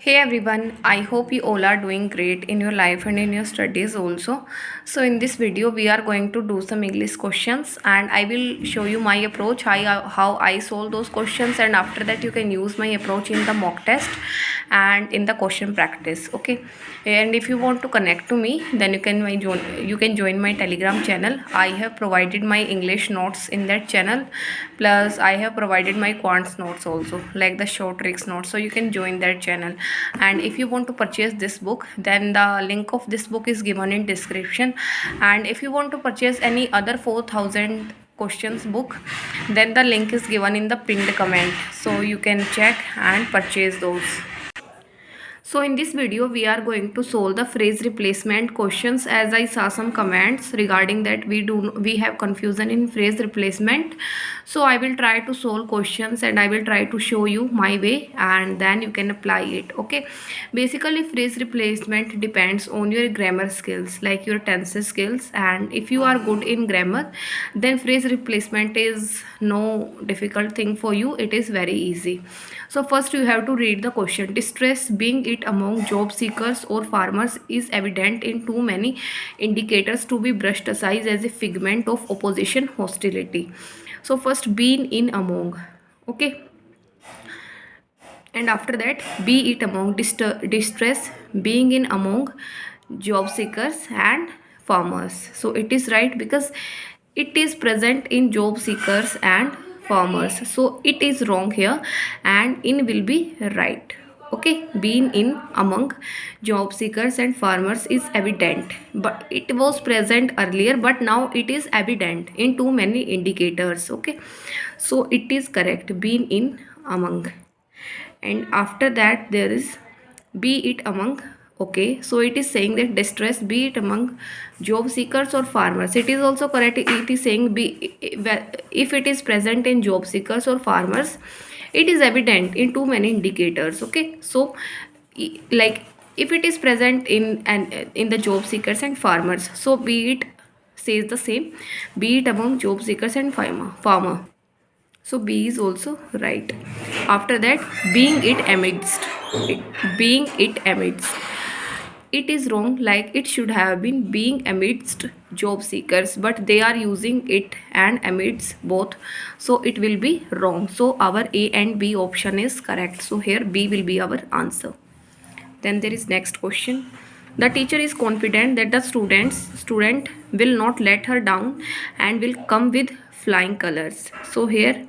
Hey everyone, I hope you all are doing great in your life and in your studies also. So in this video we are going to do some English questions and I will show you my approach, how I solve those questions, and after that you can use my approach in the mock test and in the question practice. Okay, and if you want to connect to me, then you can join my Telegram channel. I have provided my English notes in that channel, plus I have provided my quants notes also, like the short tricks notes, so you can join that channel. And if you want to purchase this book, then the link of this book is given in description. And if you want to purchase any other 4000 questions book, then the link is given in the pinned comment, so you can check and purchase those. So in this video we are going to solve the phrase replacement questions, as I saw some comments regarding that we have confusion in phrase replacement. So I will try to solve questions and I will try to show you my way, and then you can apply it. Okay, basically phrase replacement depends on your grammar skills, like your tense skills, and if you are good in grammar, then phrase replacement is no difficult thing for you, it is very easy. So first you have to read the question. Distress being it among job seekers or farmers is evident in too many indicators to be brushed aside as a figment of opposition hostility. So first been in among. Okay, and after that be it among distress being in among job seekers and farmers. So it is right because it is present in job seekers and farmers, so it is wrong here, and in will be right. Okay, being in among job seekers and farmers is evident, but it was present earlier, but now it is evident in too many indicators. Okay, so it is correct, being in among. And after that there is be it among. Okay, so it is saying that distress be it among job seekers or farmers, it is also correct. It is saying be, if it is present in job seekers or farmers, it is evident in too many indicators. Okay, so like if it is present in the job seekers and farmers, so be it says the same, be it among job seekers and farmer. So B is also right. After that, being it amidst. Being it amidst. It is wrong, like it should have been being amidst job seekers, but they are using it and amidst both. So it will be wrong. So our A and B option is correct. So here B will be our answer. Then there is next question. The teacher is confident that the student will not let her down and will come with flying colors. So here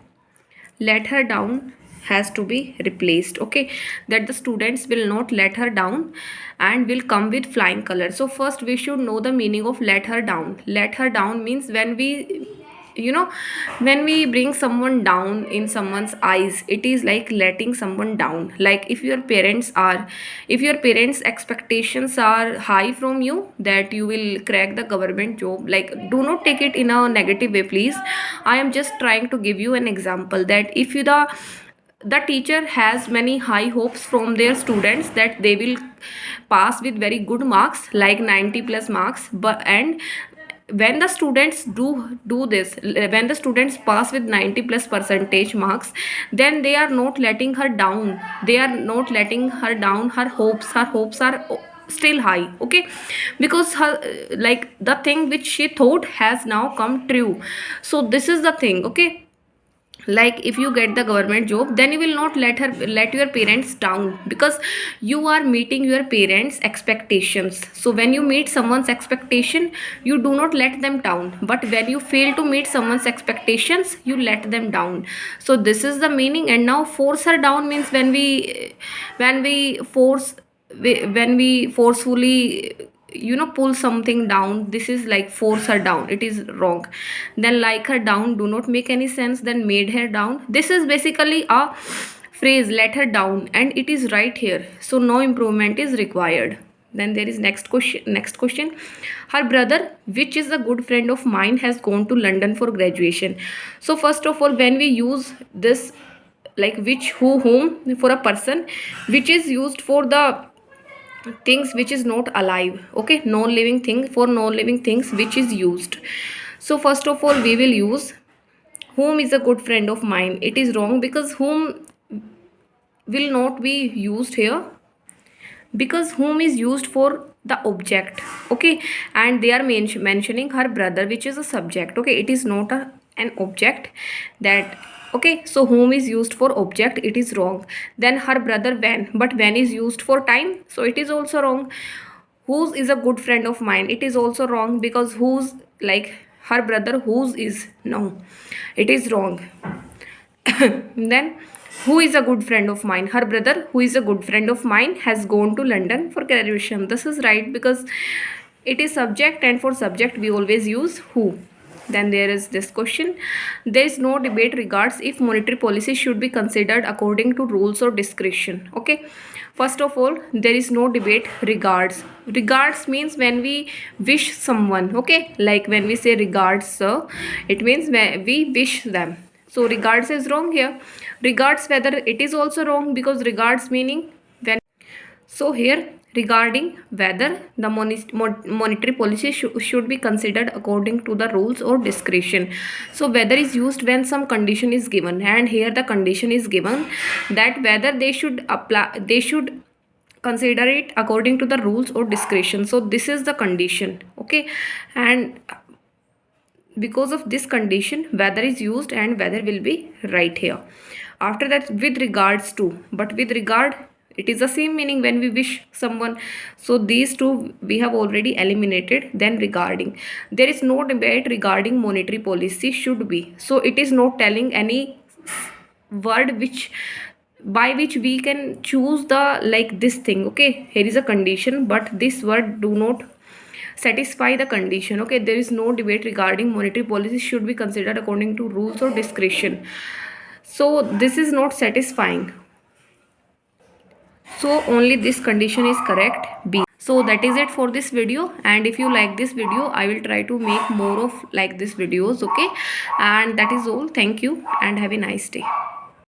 let her down has to be replaced. Okay, that the students will not let her down and will come with flying colors. So first we should know the meaning of let her down. Let her down means when we, you know, when we bring someone down in someone's eyes, it is like letting someone down. Like if your parents expectations are high from you that you will crack the government job, like do not take it in a negative way, please. I am just trying to give you an example that if you the teacher has many high hopes from their students that they will pass with very good marks, like 90 plus marks, but and when the students do this, when the students pass with 90 plus percentage marks, then they are not letting her down, they are not letting her down. Her hopes are still high. Okay, because her, like the thing which she thought has now come true. So this is the thing. Okay, like if you get the government job, then you will not let your parents down, because you are meeting your parents expectations. So when you meet someone's expectation, you do not let them down, but when you fail to meet someone's expectations, you let them down. So this is the meaning. And now force her down means when we force when we forcefully, you know, pull something down, this is like force her down, it is wrong. Then like her down do not make any sense. Then made her down, this is basically a phrase let her down, and it is right here, so no improvement is required. Then there is next question. Her brother, which is a good friend of mine, has gone to London for graduation. So first of all, when we use this, like which, who, whom, for a person, which is used for the things which is not alive. Okay, non living thing, for non living things which is used. So first of all we will use whom is a good friend of mine. It is wrong because whom will not be used here. because whom is used for the object, okay, and they are mentioning her brother, which is a subject, okay, it is not an object that, okay, so whom is used for object, it is wrong. Then her brother when, but when is used for time, so it is also wrong. Whose is a good friend of mine, it is also wrong, because whose, like her brother whose is, no, it is wrong. Then who is a good friend of mine, her brother who is a good friend of mine has gone to London for graduation, this is right, because it is subject, and for subject we always use who. Then there is this question: there is no debate regards if monetary policy should be considered according to rules or discretion, okay. First of all, there is no debate regards. Regards means when we wish someone, okay, like when we say regards sir, it means when we wish them. So regards is wrong here. Regards whether, it is also wrong, because regards meaning when. So here regarding whether the monetary policy should be considered according to the rules or discretion. So whether is used when some condition is given, and here the condition is given that whether they should apply, they should consider it according to the rules or discretion. So this is the condition, okay, and because of this condition whether is used and whether will be right here. After that, with regards to, but with regard, it is the same meaning when we wish someone, so these two we have already eliminated. Then regarding, there is no debate regarding monetary policy should be, so it is not telling any word which, by which we can choose the, like this thing, okay, here is a condition but this word do not satisfy the condition, okay. There is no debate regarding monetary policy should be considered according to rules or discretion, so this is not satisfying, so only this condition is correct, B. So that is it for this video, and if you like this video I will try to make more of like this videos, okay, and that is all. Thank you and have a nice day.